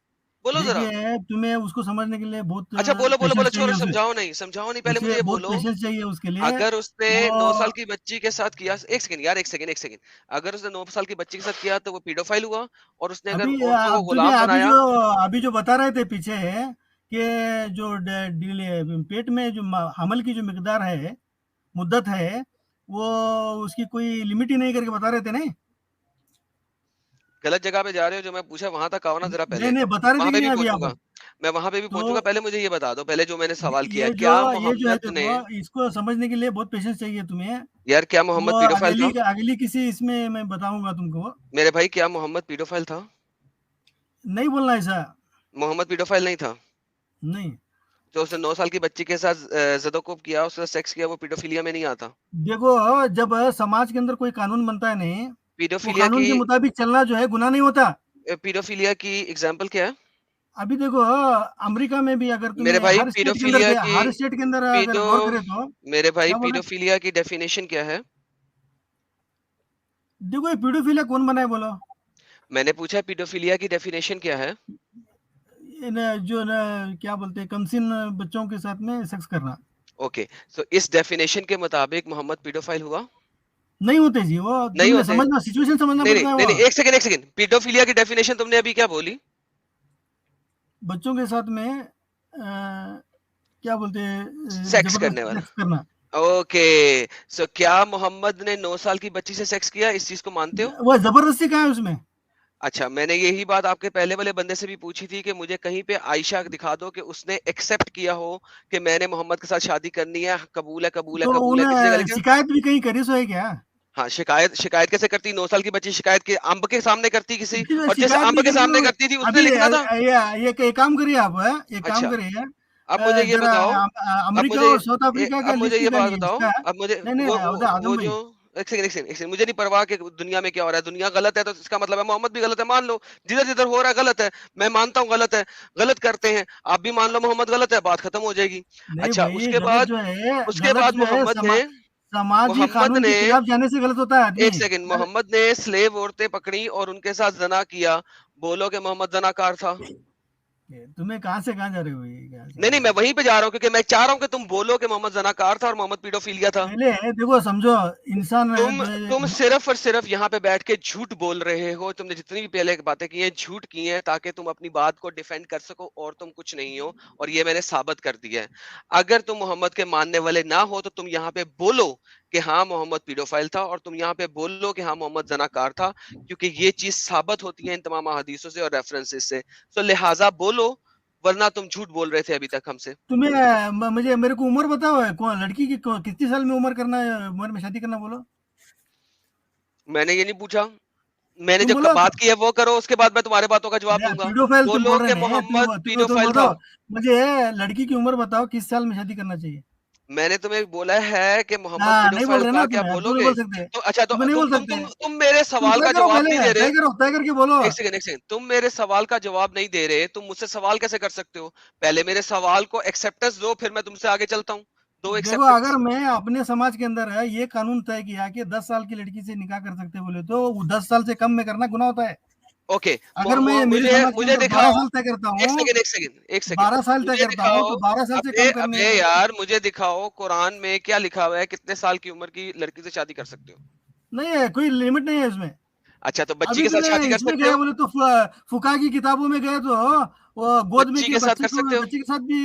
बोलो जरा। देखिए, तुम्हें उसको समझने के लिए बहुत अच्छा बोलो बोलो पेशेंस बोलो, चाहिए छोड़ो, उसे, समझाओ नहीं, पहले मुझे ये बहुत बोलो। पेशेंस चाहिए उसके लिए। अगर उसने वो 9 साल की बच्ची के साथ किया, एक सेकंड यार, एक सेकंड, अगर उसने 9 साल की बच्ची के साथ किया तो वो पीडोफाइल हुआ, और उसने अगर अभी औरतों को अब तुझे गुलाम बनाया। अभी जो बता रहे थे पीछे कि जो पेट में जो हमल की जो मिकदार है, मुद्दत है, वो उसकी कोई लिमिट ही नहीं करके बता रहे थे नहीं। गलत जगह पे जा रहे हो, जो मैं पूछा वहां तक आओ ना जरा नहीं पहले, नहीं, बता रहे थे वहां कि पे नहीं भी अभी आप? पहुंचूंगा, मैं वहां पे भी तो पहुंचूंगा, पहले मुझे ये बता दो, पहले जो मैंने सवाल किया है, ये क्या जो है मोहम्मद ने, देखो, इसको समझने के लिए बहुत पेशेंस चाहिए तुम्हें। यार क्या वो मोहम्मद पीडोफाइल था? अगली किसी इसमें मैं बताऊंगा तुमको। मेरे भाई, क्या मोहम्मद पीडोफाइल था? नहीं बोलना ऐसा। मोहम्मद पीडोफाइल नहीं था? नहीं, जो उसने 9 साल की बच्ची के साथ ज़दोकुब किया, उसके साथ सेक्स किया, वो पीडोफिलिया में नहीं आता? देखो जब समाज के अंदर कोई कानून बनता है नहीं, वो पीडोफिलिया कानून की के मुताबिक चलना जो है गुनाह नहीं होता। पीडोफिलिया की एग्जांपल क्या है? अभी देखो अमेरिका में भी अगर मेरे तुम्हें भाई, पीडोफिलिया की हर स्टेट के अंदर अगर पीडो गौर करे तो मेरे भाई, क्या बोल रहे? पीडोफिलिया की डेफिनेशन क्या है? देखो ये पीडोफिलिया कौन बनाए बोलो? मैंने पूछा पीडोफिलिया की डेफिनेशन क्या है? जो क्या बोलते हैं, कमसिन बच्चों के साथ में सेक्स करना। ओके, सो इस डेफिनेशन के मुताबिक मोहम्मद पीडोफाइल हुआ? नहीं होते जी, वो नहीं तुमने होते। समझना, सिचुएशन समझना नहीं नहीं पड़ता है। नहीं वो नहीं, एक सेकंड, पीडोफिलिया की डेफिनेशन तुमने अभी क्या बोली? बच्चों के साथ में क्या बोलते हैं, सेक्स करने जबरदस्ती वाला। सेक्स करना। ओके, सो क्या मोहम्मद ने 9 साल की बच्ची से सेक्स किया? इस चीज को मानते हो? वो जबरदस्ती कहाँ है उसमें? अच्छा, मैंने यही बात आपके पहले वाले बंदे से भी पूछी थी कि मुझे कहीं पे आयशा दिखा दो कि उसने एक्सेप्ट किया हो कि मैंने मोहम्मद के साथ शादी करनी है, कबूल है कबूल है तो कबूल है, किसी जगह उन्हें लिखा? शिकायत भी कहीं करी सो है क्या? हाँ, शिकायत कैसे करती? 9 साल की बच्ची शिकायत के अम्ब के सामने करती किसी, और जैसे शिकायत अम्ब नहीं के करी सामने तो करती थी उसने अभी लिखना था। ये काम करिए आप, एक काम अच्छा, करिए, अब मुझे ये जरा बताओ, अब अमेरिका मुझे और साउथ अफ्रीका का अब मुझे लिस्ट ये बात निकालिए बताओ, इसका। अब मुझे नहीं नहीं, आदम वो भाई, जो एक सेकंड, मुझे नहीं परवाह कि दुनिया में क्या हो रहा है, दुनिया गलत है तो इसका मतलब है मोहम्मद भी गलत है, मान लो। जिधर जिधर हो रहा है गलत है, मैं मानता हूँ गलत है, गलत करते हैं, आप भी मान लो मोहम्मद गलत है, बात खत्म हो जाएगी। नहीं अच्छा, भाई, उसके बाद समाजी मोहम्मद कानून ने के खिलाफ जाने से गलत होता है आदमी। एक सेकंड, मोहम्मद ने स्लेव औरतें पकड़ी और उनके साथ जना किया, बोलो कि मोहम्मद जनाकार था? तुम्हें कहाँ से कहाँ जा रहे हो, ये नहीं, मैं वहीं पे जा रहा हूँ, क्योंकि मैं चाह रहा हूँ कि तुम बोलो कि मोहम्मद जनाकार था और मोहम्मद पीडोफिलिया था। पहले देखो समझो, इंसान तुम सिर्फ और सिर्फ यहाँ पे बैठ के झूठ बोल रहे हो। तुमने जितनी भी पहले बातें की हैं, झूठ की हैं ताकि तुम अपनी बात को डिफेंड कर सको, और तुम कुछ नहीं हो, और ये मैंने साबित कर दिया है। अगर तुम मोहम्मद के मानने वाले ना हो तो तुम यहाँ पे बोलो कि हाँ मोहम्मद पीडोफाइल था, और तुम यहाँ पे बोलो कि हाँ मोहम्मद जनाकार था, क्योंकि ये चीज साबित होती है इन तमाम हदीसों से और रेफरेंसेस से। तो लिहाजा बोलो, वरना तुम झूठ बोल रहे थे अभी तक हमसे। तुम्हें मेरे को उम्र बताओ, है कौन लड़की की कितनी साल में उम्र में शादी करना बोलो? मैंने ये नहीं पूछा, मैंने तुम जो बोलो बात की है वो करो, उसके बाद मैं तुम्हारे बातों का जवाब दूंगा। पीडोफाइल तुम बोलो बोल कि रहे हैं, मोहम्मद तुम पीडोफाइल बताओ था। मुझे, लड़की की उम्र बताओ, किस साल में शादी करना चाहिए? मैंने तुम्हें बोला है कि मोहम्मद हाँ, नहीं बोल पीडोफाइल रहे था, ना क्या तुम्हें, तुम नहीं बोलोगे? बोल सकते, तो अच्छा, तो तुम नहीं बोल सकते। तुम मेरे तुम सवाल तय का करो, जवाब पहले नहीं दे रहे। तय करके बोलो। एक सेकंड, तुम मेरे सवाल का जवाब नहीं दे रहे, तुम मुझसे सवाल कैसे कर सकते हो? पहले मेरे सवाल को एक्सेप्टेंस दो, फिर मैं तुमसे आगे चलता हूँ। दो देखो, एक्सेप्टेंस। अगर मैं अपने समाज के अंदर है ये कानून तय किया कि 10 साल की लड़की से निकाह कर सकते बोले तो 10 साल से कम में करना गुनाह होता है। ओके, अगर मैं मेरे मुझे समाज के मुझे अंदर 12 दिखाओ, साल तय करता एक हूँ, सेकंड एक सेकंड एक सेकंड 12 साल तय मुझे करता हूँ, दिखाओ। तो 12 साल से अबे कम करने अबे यार, मुझे दिखाओ कुरान में क्या लिखा हुआ है, कितने साल की उम्र की लड़की से शादी कर सकते हो? नहीं है, कोई लिमिट नहीं है इसमें। अच्छा, तो बच्ची अभी के साथ तुमने शादी कर इसमें सकते गए हो? बोले तो फुका की किताबों में गए तो वो गोद में बच्ची की के साथ कर सकते हो? बच्ची के साथ भी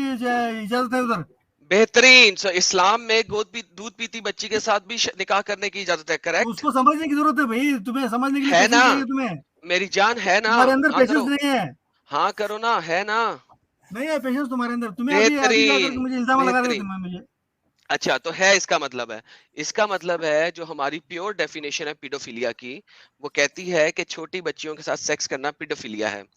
इजाजत है उधर। बेहतरीन। सो इस्लाम में दूध पीती बच्ची के साथ भी निकाह करने की इजाजत है, तो करेक्ट उसको समझने की जरूरत है भाई, तुम्हें समझने के लिए है पेशेंस ना? चाहिए तुम्हें। मेरी जान है ना? तुम्हारे अंदर हाँ पेशेंस करो, नहीं है, हाँ करो ना, है ना? नहीं है पेशेंस तुम्हारे अंदर। तुम्हें अभी अभी जो आकर बेहतरीन, के मुझे इल्जाम लगा रहे थे बेहतरीन। मुझे। अच्छा, तो है इसका मतलब है, इसका मतलब है जो हमारी प्योर डेफिनेशन है पीडोफिलिया की, वो कहती है कि छोटी बच्चियों के साथ सेक्स करना पीडोफिलिया है। तो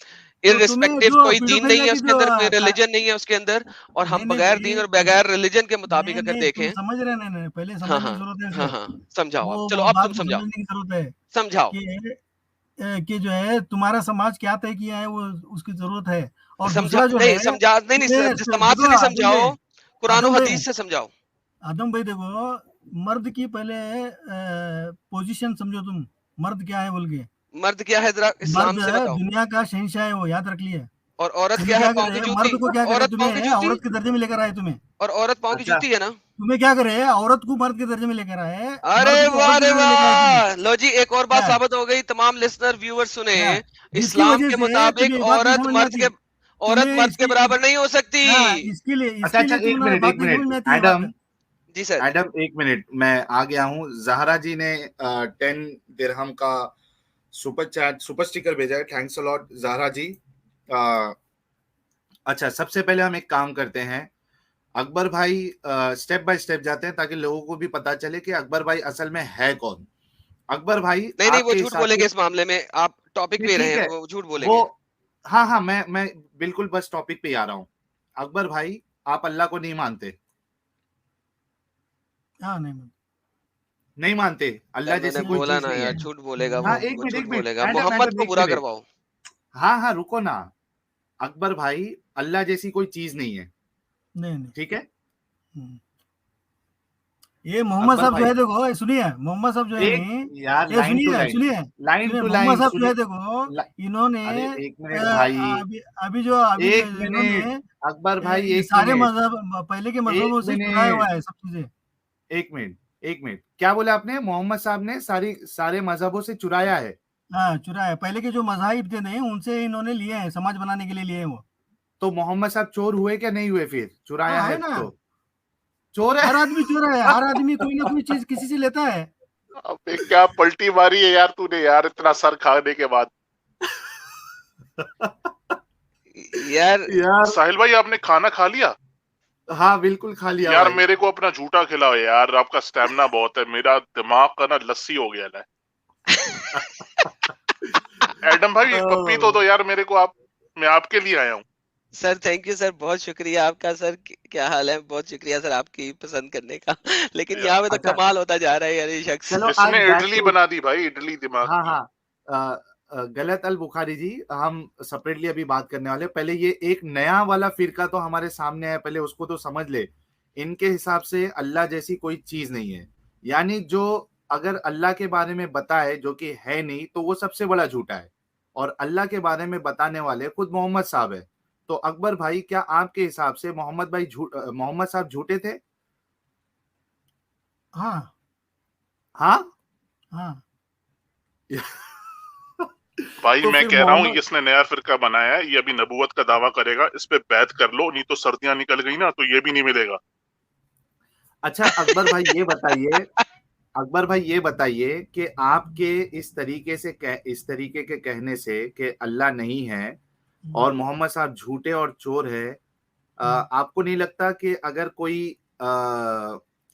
तुम्हें इररिस्पेक्टिव, जो कोई दीन नहीं पीडोफिलिया है की उसके जो अंदर, कोई रिलीजन नहीं है उसके अंदर, और नहीं हम नहीं बगैर भाई, दीन और बगैर रिलीजन के मुताबिक नहीं अगर नहीं तुम देखें। समझ रहे नहीं, नहीं पहले हाँ समझने हाँ की जरूरत है हाँ इसे। हाँ, समझाओ आप, चलो वो अब बात तुम को समझाओ, समझने की जरूरत है समझाओ। कि जो है तुम्हारा समाज क्या तय किया है वो उसकी जरूरत है। और समझा दूसरा जो नहीं, है समझा नहीं, नहीं समाज से देखो नहीं आदम समझाओ, भाई, कुरान आदम और भाई, हदीस से समझाओ। आदम भाई देखो, मर्द की पहले पोजीशन समझो तुम, मर्द क्या है बोल के। मर्द क्या है, जरा मर्द इस्लाम से बताओ। दुनिया का शहंशाह है, वो याद रख लिए। और औरत तुम्हें क्या है, क्या पाँव की करे, जूती। मर्द को क्या करे, औरत पाँव की तुम्हें जूती, औरत के दर्जे में लेकर आए तुम्हें। और औरत पाँव की अच्छा जूती है ना। तुम्हें क्या करे, औरत को मर्द के दर्जे में लेकर आए, अरे मर्द को वाह, औरत के अरे दर्जे में लेकर आए तुम्हें। वाह, लो जी, एक और बात क्या साबित हो गई, तमाम लिसनर व्यूअर सुने। क्या जिसकी इस्लाम वजह के से तुम्हें मुताबिक ये बात नहीं समझ में आती, औरत तुम्हें मर्द के इसकी बराबर नहीं हो सकती। हाँ अच्छा, इसके लिए तुम्हें बात एक नहीं समझ मिनट में आती ये बात। एडम, जी सर। एडम एक मिनट, मैं आ गया हूँ। जहरा जी ने 10 दिरहम का सुपर स्टिकर भेजा है, थैंक्स अ लॉट जहरा जी। अच्छा, सबसे पहले हम एक काम करते हैं, अकबर भाई स्टेप बाय स्टेप जाते हैं ताकि लोगों को भी पता चले कि अकबर भाई असल में है कौन। अकबर भाई नहीं नहीं, वो आपके झूठ हिसाब बोलेंगे से, इस मामले में, आप टॉपिक नहीं पे रहे ठीक हैं, है, वो झूठ वो बोलेंगे। हाँ हाँ, मैं बिल्कुल बस टॉपिक पे ही आ रहा हूँ। अकबर भाई, आप अल्लाह को नहीं मानते? हाँ नहीं नहीं मानते यार अल्लाह मैंने जैसी कोई बोला चीज ना नहीं यार, है? झूठ बोलेगा हाँ वो एक झूठ मिनट बोलेगा, एडम, मोहम्मद को एक बुरा मिनट, करवाओ। हाँ हाँ रुको ना। अकबर भाई, अल्लाह जैसी कोई चीज नहीं है, नहीं। ठीक है? हम्म। ये मोहम्मद अकबर साहब जो भाई, है देखो, सुनिए मोहम्मद साहब जो है एक नहीं, यार, ये लाइन टू सुनिए लाइन, सुनिए लाइन सुनिए टू मोहम्मद लाइन साहब जो है सुनिए। देखो, ला- इन्होंने अरे एक मिनट भाई, अभी अभी एक जो मिनट, इन्होंने अकबर भाई ये एक सारे मिनट, मजहब पहले के एक मजहबों से चुराया हुआ मिनट, है सब चीजें। एक मिनट, एक मिनट, क्या बोला आपने? मोहम्मद साहब ने सारे मजहबों से चुराया है? हाँ चुराया, पहले के जो मजाहिब थे नहीं उनसे इन्होंने लिए हैं, समाज बनाने के लिए लिए हैं वो। तो मोहम्मद साहब चोर हुए क्या नहीं हुए? फिर चुराया हाँ है है ना, तो चोर है। हर आदमी चोर है, हर आदमी कोई ना कोई चीज किसी से लेता है। अबे क्या पलटी मारी है यार तूने यार, इतना सर खाने के बाद। यार यार साहिल भाई आपने खाना खा लिया? हाँ बिल्कुल खा लिया यार भाई। मेरे को अपना झूठा खिलाओ यार, आपका स्टेमिना बहुत है, मेरा दिमाग का ना लस्सी हो गया है। एडम भाई एक पप्पी तो दो यार मेरे को, आप, मैं आपके लिए आया हूँ। सर, थैंक यू सर, बहुत शुक्रिया आपका सर। क्या हाल है? बहुत शुक्रिया सर आपकी पसंद करने का। लेकिन यहाँ पे तो अच्छा कमाल होता जा रहा है यार, ये शख्स। चलो, आज इसने बैक इडली टू, बना दी भाई, इडली दिमाग हाँ की। हाँ, गलत अल बुखारी जी, हम सेपरेटली अभी बात करने वाले। पहले ये एक नया वाला फिरका तो हमारे सामने है, पहले उसको तो समझ ले। इनके हिसाब से अल्लाह जैसी कोई चीज नहीं है, यानी जो अगर अल्लाह के बारे में बताए जो कि है नहीं, तो वो सबसे बड़ा झूठा है। और अल्लाह के बारे में बताने वाले खुद मोहम्मद साहब है। तो अकबर भाई, क्या आपके हिसाब से मोहम्मद साहब झूठे थे? हाँ हाँ हाँ भाई तो मैं फिर कह रहा हूँ मोहम्मद, इसने नया फिरका बनाया है, ये अभी नबूवत का दावा करेगा, इस पे बैत कर लो, नहीं तो सर्दियां निकल गई ना तो ये भी नहीं मिलेगा। अच्छा अकबर भाई ये बताइए, अकबर भाई ये बताइए कि आपके इस तरीके के कहने से कि अल्लाह नहीं है और मोहम्मद साहब झूठे और चोर है, आपको नहीं लगता कि अगर कोई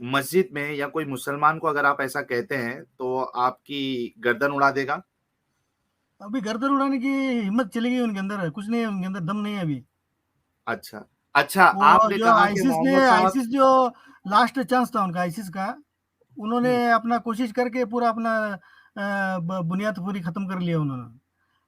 मस्जिद में या कोई मुसलमान को अगर आप ऐसा कहते हैं तो आपकी गर्दन उड़ा देगा? अभी गर्दन उड़ाने की हिम्मत चली गई उनके अंदर, कुछ नहीं है उनके अंदर, दम नहीं है अभी। अच्छा अच्छा, वो आपने जो कहा कि मोहम्मद साहब, आईसिस जो लास्ट चांस था उनका, आईसिस का, उन्होंने अपना कोशिश करके पूरा अपना बुनियाद पूरी खत्म कर लिया उन्होंने।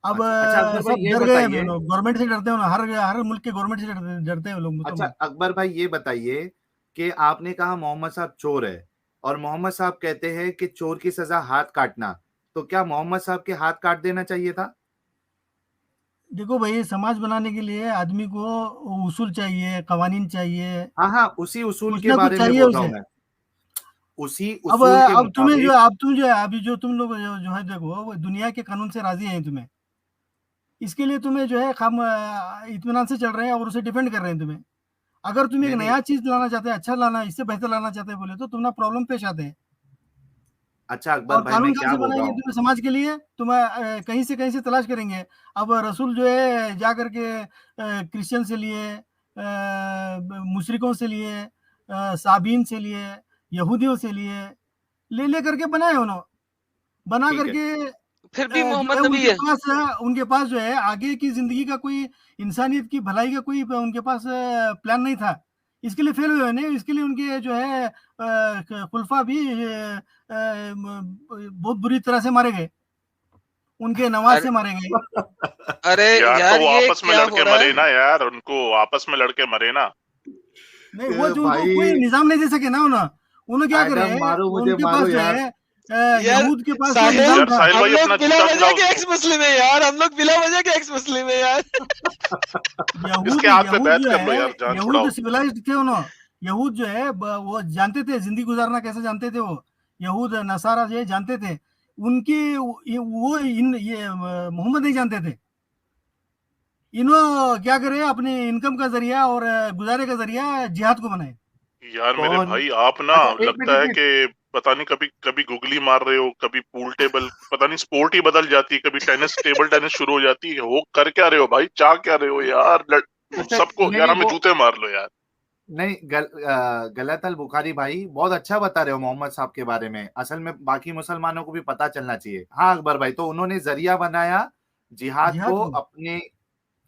अब अच्छा अकबर भाई सब ये डर गए हैं बताइए, लोग, गवर्नमेंट से डरते हैं, हर मुल्क के गवर्नमेंट से डरते हैं लोग अच्छा मुसलमान। अकबर भाई ये बताइए कि आपने कहा मोहम्मद साहब चोर है और मोहम्मद साहब कहते हैं कि चोर की सजा हाथ काटना, तो क्या मोहम्मद साहब के हाथ काट देना चाहिए था? देखो भाई, समाज बनाने के लिए आदमी को उसूल चाहिए, कवानीन चाहिए, हाँ हाँ, उसी उसूल कुछ के ना कुछ बारे में चाहिए बोल रहा उसे। हूँ मैं, उसी अब उसूल के अब तुम्हें जो मुताबिक। अब तुम जो है अभी जो तुम लोग जो है देखो, वो दुनिया के कानून से राजी हैं तुम्हें, इसके लिए तुम्हें जो है हम इत्मीनान से चल रहे हैं और उसे डिफेंड कर रहे हैं तुम्हें। अगर तुम एक नहीं नहीं, नया चीज लाना चाहते हैं, अच्छा लाना, इससे बेहतर लाना चाहते हैं बोले तो तुम ना प्रॉब्लम पेश आते हैं। अच्छा अकबर और भाई कानून मैं कहाँ क्या से बोल रहा बनाएंगे हूँ, तुम्हें समाज के लिए? तुम्हें कहीं से तलाश करेंगे। अब रसूल जो है जा करके क्रिश्चियन से लिए, मुशरिकों से लिए, साबीन से लिए, यहूदियों से लिए, ले करके बनाए उन्होंने, बना ठीक है, करके फिर भी जो है मोहम्मद नबी है। उनके पास जो है आगे की जिंदगी का कोई, इंसानियत की भलाई का कोई उनके पास प्लान नहीं था। इसके लिए फेल हुए नहीं, इसके लिए उनके जो है खुलफा भी बहुत बुरी तरह से मारे गए, उनके नवाज अरे से मारे गए। अरे यार तो यार, वो ये आपस में क्या हो लड़के रहा मरे है? ना यार, उनको आपस में लड़के मरे ना। नहीं, वो जो उनको भाई कोई निजाम नहीं दे सके ना, उन्होंने क्या करे, एडम मारो वो मुझे उनके पास मारो जो यार। है यार यहूद के पास वो साहिल, निजाम यार था। साहिल हम भाई लोग अपना बिला जूता वजह खिलाओ के उसको। एक्स मुस्लिम है यार, हम लोग बिला वजह के एक्स मुस्लिम है यार। यहूद इसके हाथ पे यहूद बैत जो कर लो है, यार, जान यहूद छुड़ाओ। सिविलाइज्ड थे उन्होंने। यहूद जो है वो जानते थे जिंदगी गुजारना कैसे, जानते थे वो यहूद नसारा जो है जानते थे। उनकी वो इन ये मोहम्मद नहीं जानते थे। इन्हों क्या करे, अपने इनकम का जरिया और गुजारे का जरिया जिहाद को बनाए। यार मेरे कौन? भाई आप ना, अच्छा एक मिनट लगता एक है मिनट, कि पता नहीं कभी कभी गुगली मार रहे हो, कभी पूल टेबल, पता नहीं स्पोर्ट ही बदल जाती है, कभी टेनिस, टेबल टेनिस शुरू हो जाती है। वो कर क्या रहे हो भाई, चाह क्या रहे हो यार? अच्छा सबको नहीं यार नहीं हमें वो जूते मार लो यार। नहीं गलत अल बुखारी भाई बहुत अच्छा बता रहे हो मोहम्मद साहब के बारे में, असल में बाकी मुसलमानों को भी पता चलना चाहिए। हाँ अकबर भाई, तो उन्होंने जरिया बनाया जिहाद जिहाद को को अपने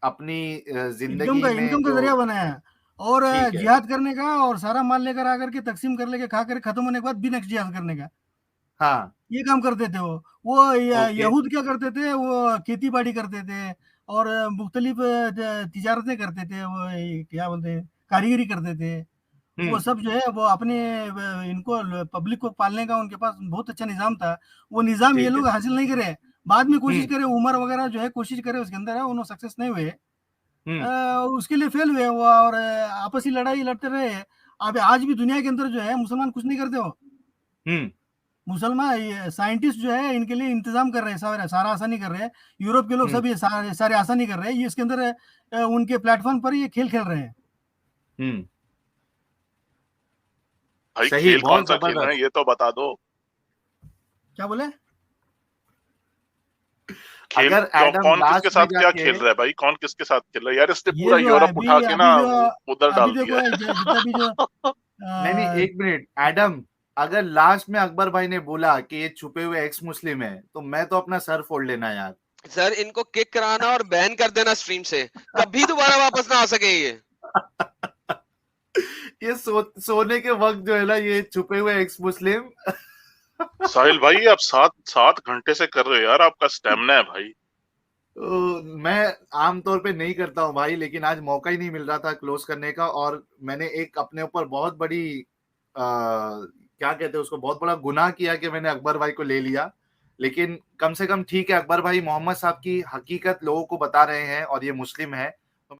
अपनी जिंदगी में इनकम का जो, जरिया बनाया। और ठीक है, जिहाद करने का, और सारा माल लेकर आकर के तकसीम कर लेके खा कर खत्म होने के बाद भी नेक्स्ट जिहाद करने का, हाँ, ये काम करते थे वो ओके, यहूद क्या करते थे, वो खेती बाड़ी करते थे और मुख्तलिफ तिजारतें करते थे, वो क्या बोलते हैं, कारीगरी करते थे। वो हम्म, सब जो है वो अपने इनको पब्लिक को पालने का उनके पास बहुत अच्छा निज़ाम था। वो निज़ाम ये ठीक है, लोग हासिल नहीं करे, बाद में कोशिश हम्म, करे, उमर वगैरह जो है कोशिश करे उसके अंदर है, उन्होंने सक्सेस नहीं हुए। हम्म, उसके लिए फेल हुए वो, और आपसी लड़ाई लड़ते रहे। अब आज भी दुनिया के अंदर जो है मुसलमान कुछ नहीं करते हो। हम्म, मुसलमान साइंटिस्ट जो है इनके लिए इंतजाम कर रहे हैं, सारा सारा आसानी कर रहे हैं। यूरोप के लोग हम्म, सभी सारे सारे आसानी कर रहे हैं, ये इसके अंदर उनके प्लेटफॉर्म पर ये खेल खेल रहे हैं। हम्म, भाई सही, खेल कौन बहुत सा खेल रहे जबरदस्त। हैं ये तो बता दो। क्या बोले? खेल अगर एडम कौन किसके लास्ट में साथ क्या जाके, खेल रहा है भाई, कौन किसके साथ खेल रहा है यार? इसने ये पूरा जो यूरोप अभी उठा के अभी ना जो उधर अभी डाल देखो दिया जितना भी जो है। नहीं नहीं एक मिनट एडम, अगर लास्ट में अकबर भाई ने बोला कि ये छुपे हुए एक्स मुस्लिम है, तो मैं तो अपना सर फोड़ लेना यार। सर इनको किक कराना और बैन कर देना स्ट्रीम से, कभी दोबारा वापस ना आ सके ये। ये सोने के वक्त जो है ना, ये छुपे हुए एक्स मुस्लिम। साहिल भाई आप 7 घंटे से कर रहे हो यार, आपका स्टेमिना है भाई। मैं आमतौर पे नहीं करता हूँ भाई, लेकिन आज मौका ही नहीं मिल रहा था क्लोज करने का, और मैंने एक अपने ऊपर बहुत बड़ी क्या कहते हैं उसको, बहुत बड़ा गुनाह किया कि मैंने अकबर भाई को ले लिया। लेकिन कम से कम ठीक है, अकबर भाई मोहम्मद साहब की हकीकत लोगों को बता रहे हैं और ये मुस्लिम है,